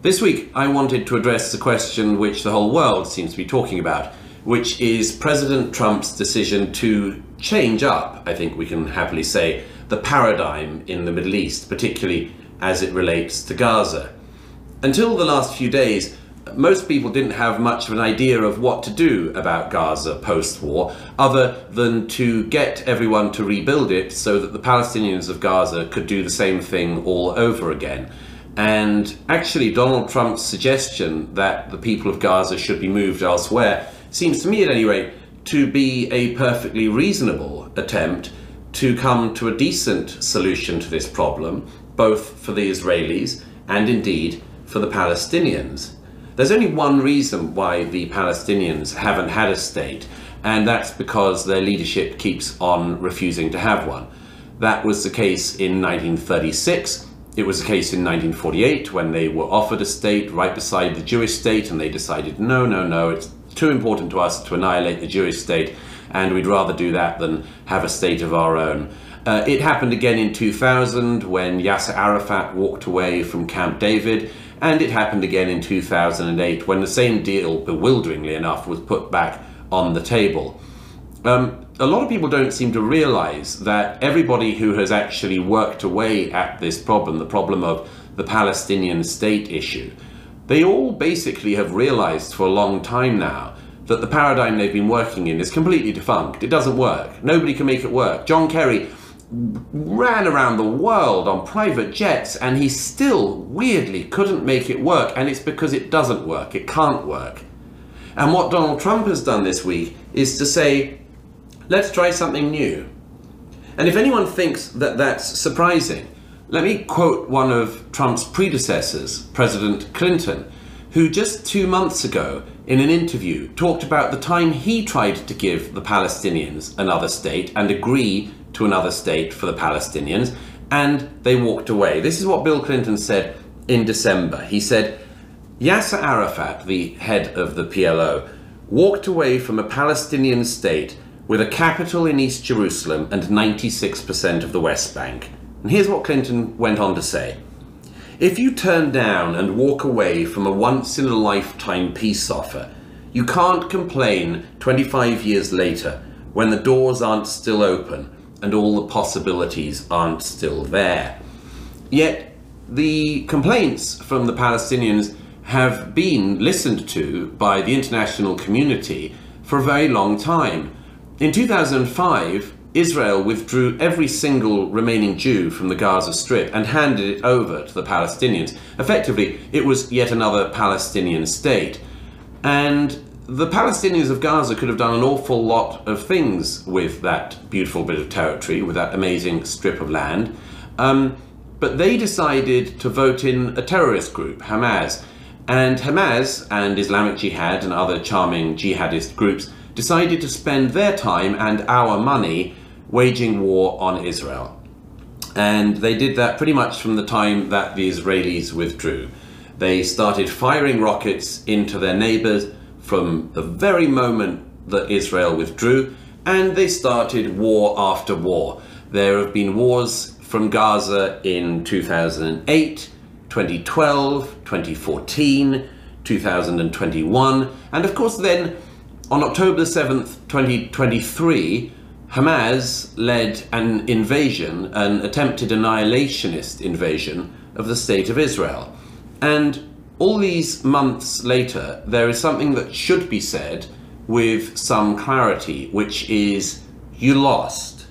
This week I wanted to address the question which the whole world seems to be talking about, which is President Trump's decision to change up, I think we can happily say, the paradigm in the Middle East, particularly as it relates to Gaza. Until the last few days, most people didn't have much of an idea of what to do about Gaza post-war, other than to get everyone to rebuild it so that the Palestinians of Gaza could do the same thing all over again. And actually, Donald Trump's suggestion that the people of Gaza should be moved elsewhere seems to me, at any rate, to be a perfectly reasonable attempt to come to a decent solution to this problem, both for the Israelis and indeed for the Palestinians. There's only one reason why the Palestinians haven't had a state, and that's because their leadership keeps on refusing to have one. That was the case in 1936. It was the case in 1948 when they were offered a state right beside the Jewish state, and they decided, no, it's too important to us to annihilate the Jewish state, and we'd rather do that than have a state of our own. It happened again in 2000 when Yasser Arafat walked away from Camp David, and it happened again in 2008 when the same deal, bewilderingly enough, was put back on the table. A lot of people don't seem to realize that everybody who has actually worked away at this problem, the problem of the Palestinian state issue, they all basically have realized for a long time now that the paradigm they've been working in is completely defunct. It doesn't work. Nobody can make it work. John Kerry ran around the world on private jets and he still weirdly couldn't make it work, and it's because it doesn't work. It can't work. And what Donald Trump has done this week is to say, let's try something new. And if anyone thinks that that's surprising, let me quote one of Trump's predecessors, President Clinton, who just 2 months ago in an interview talked about the time he tried to give the Palestinians another state and agree to another state for the Palestinians, and they walked away. This is what Bill Clinton said in December. He said, Yasser Arafat, the head of the PLO, walked away from a Palestinian state with a capital in East Jerusalem and 96% of the West Bank. And here's what Clinton went on to say. If you turn down and walk away from a once-in-a-lifetime peace offer, you can't complain 25 years later when the doors aren't still open and all the possibilities aren't still there. Yet the complaints from the Palestinians have been listened to by the international community for a very long time. In 2005, Israel withdrew every single remaining Jew from the Gaza Strip and handed it over to the Palestinians. Effectively, it was yet another Palestinian state. And the Palestinians of Gaza could have done an awful lot of things with that beautiful bit of territory, with that amazing strip of land. But they decided to vote in a terrorist group, Hamas. And Hamas and Islamic Jihad and other charming jihadist groups decided to spend their time and our money waging war on Israel. And they did that pretty much from the time that the Israelis withdrew. They started firing rockets into their neighbors from the very moment that Israel withdrew, and they started war after war. There have been wars from Gaza in 2008, 2012, 2014, 2021, and of course then on October 7th, 2023, Hamas led an invasion, an attempted annihilationist invasion of the state of Israel. And all these months later, there is something that should be said with some clarity, which is, you lost.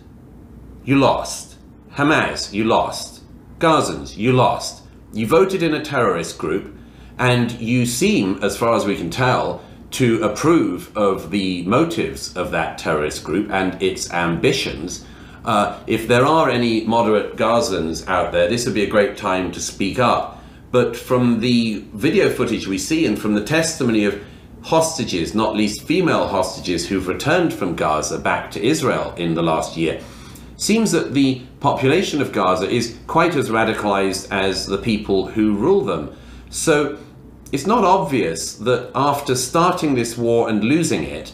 You lost. Hamas, you lost. Gazans, you lost. You voted in a terrorist group, and you seem, as far as we can tell, to approve of the motives of that terrorist group and its ambitions. If there are any moderate Gazans out there, this would be a great time to speak up. But from the video footage we see and from the testimony of hostages, not least female hostages who've returned from Gaza back to Israel in the last year, seems that the population of Gaza is quite as radicalized as the people who rule them. So it's not obvious that after starting this war and losing it,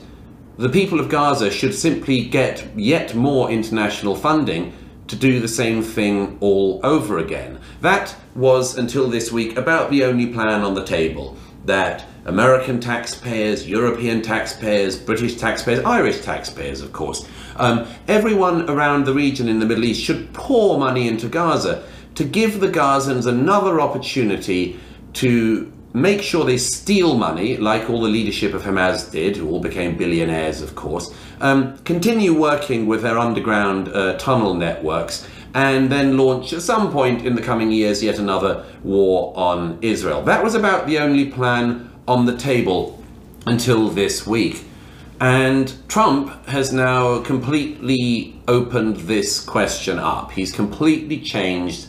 the people of Gaza should simply get yet more international funding to do the same thing all over again. That was, until this week, about the only plan on the table. That American taxpayers, European taxpayers, British taxpayers, Irish taxpayers, of course, everyone around the region in the Middle East should pour money into Gaza to give the Gazans another opportunity to make sure they steal money, like all the leadership of Hamas did, who all became billionaires, of course, continue working with their underground tunnel networks, and then launch at some point in the coming years yet another war on Israel. That was about the only plan on the table until this week. And Trump has now completely opened this question up. He's completely changed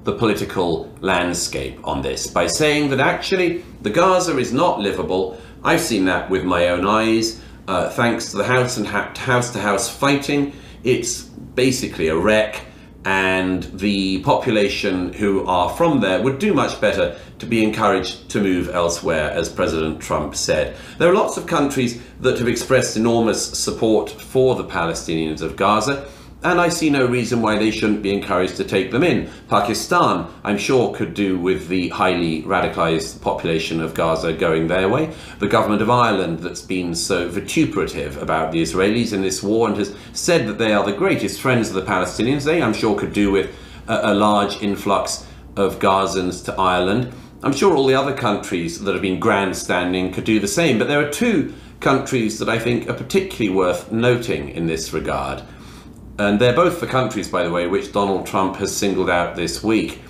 the political landscape on this by saying that actually the Gaza is not livable. I've seen that with my own eyes. Thanks to the house-to-house fighting, it's basically a wreck. And the population who are from there would do much better to be encouraged to move elsewhere, as President Trump said. There are lots of countries that have expressed enormous support for the Palestinians of Gaza, and I see no reason why they shouldn't be encouraged to take them in. Pakistan, I'm sure, could do with the highly radicalized population of Gaza going their way. The government of Ireland, that's been so vituperative about the Israelis in this war and has said that they are the greatest friends of the Palestinians, they, I'm sure, could do with a large influx of Gazans to Ireland. I'm sure all the other countries that have been grandstanding could do the same, but there are two countries that I think are particularly worth noting in this regard. And they're both the countries, by the way, which Donald Trump has singled out this week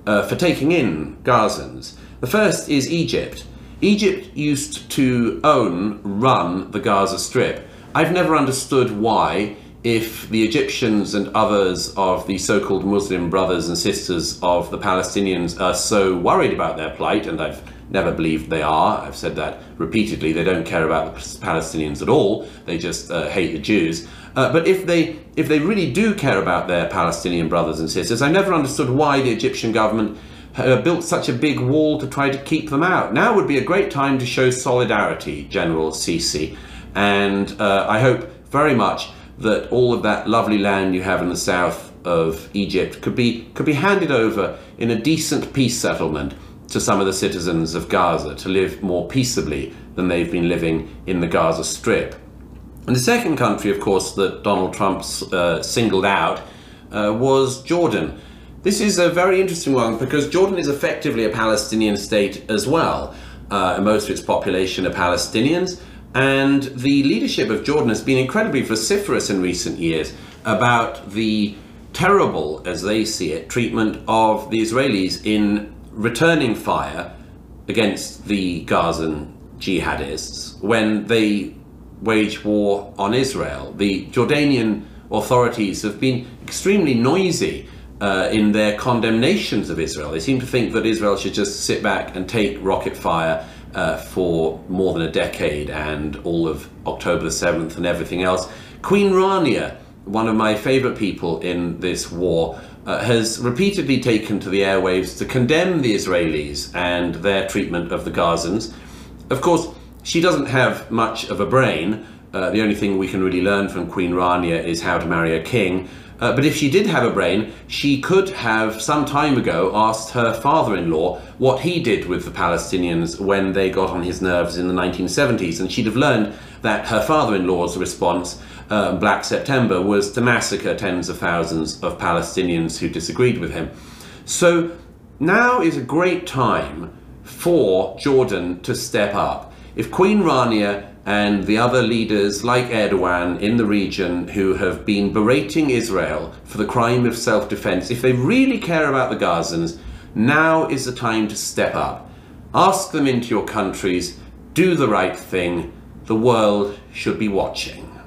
for taking in Gazans. The first is Egypt. Egypt used to run the Gaza Strip. I've never understood why, if the Egyptians and others of the so-called Muslim brothers and sisters of the Palestinians are so worried about their plight, and I've never believed they are. I've said that repeatedly. They don't care about the Palestinians at all. They just hate the Jews. But if they really do care about their Palestinian brothers and sisters, I never understood why the Egyptian government built such a big wall to try to keep them out. Now would be a great time to show solidarity, General Sisi. And I hope very much that all of that lovely land you have in the south of Egypt could be handed over in a decent peace settlement to some of the citizens of Gaza to live more peaceably than they've been living in the Gaza Strip. And the second country, of course, that Donald Trump singled out was Jordan. This is a very interesting one because Jordan is effectively a Palestinian state as well. Most of its population are Palestinians, and the leadership of Jordan has been incredibly vociferous in recent years about the terrible, as they see it, treatment of the Israelis in returning fire against the Gazan jihadists when they wage war on Israel. The Jordanian authorities have been extremely noisy in their condemnations of Israel. They seem to think that Israel should just sit back and take rocket fire for more than a decade, and all of October the 7th and everything else. Queen Rania, one of my favorite people in this war, has repeatedly taken to the airwaves to condemn the Israelis and their treatment of the Gazans. Of course, she doesn't have much of a brain. The only thing we can really learn from Queen Rania is how to marry a king. But if she did have a brain, she could have some time ago asked her father-in-law what he did with the Palestinians when they got on his nerves in the 1970s, and she'd have learned that her father-in-law's response, Black September, was to massacre tens of thousands of Palestinians who disagreed with him. So now is a great time for Jordan to step up. If Queen Rania and the other leaders like Erdogan in the region who have been berating Israel for the crime of self-defense, if they really care about the Gazans, now is the time to step up. Ask them into your countries, do the right thing. The world should be watching.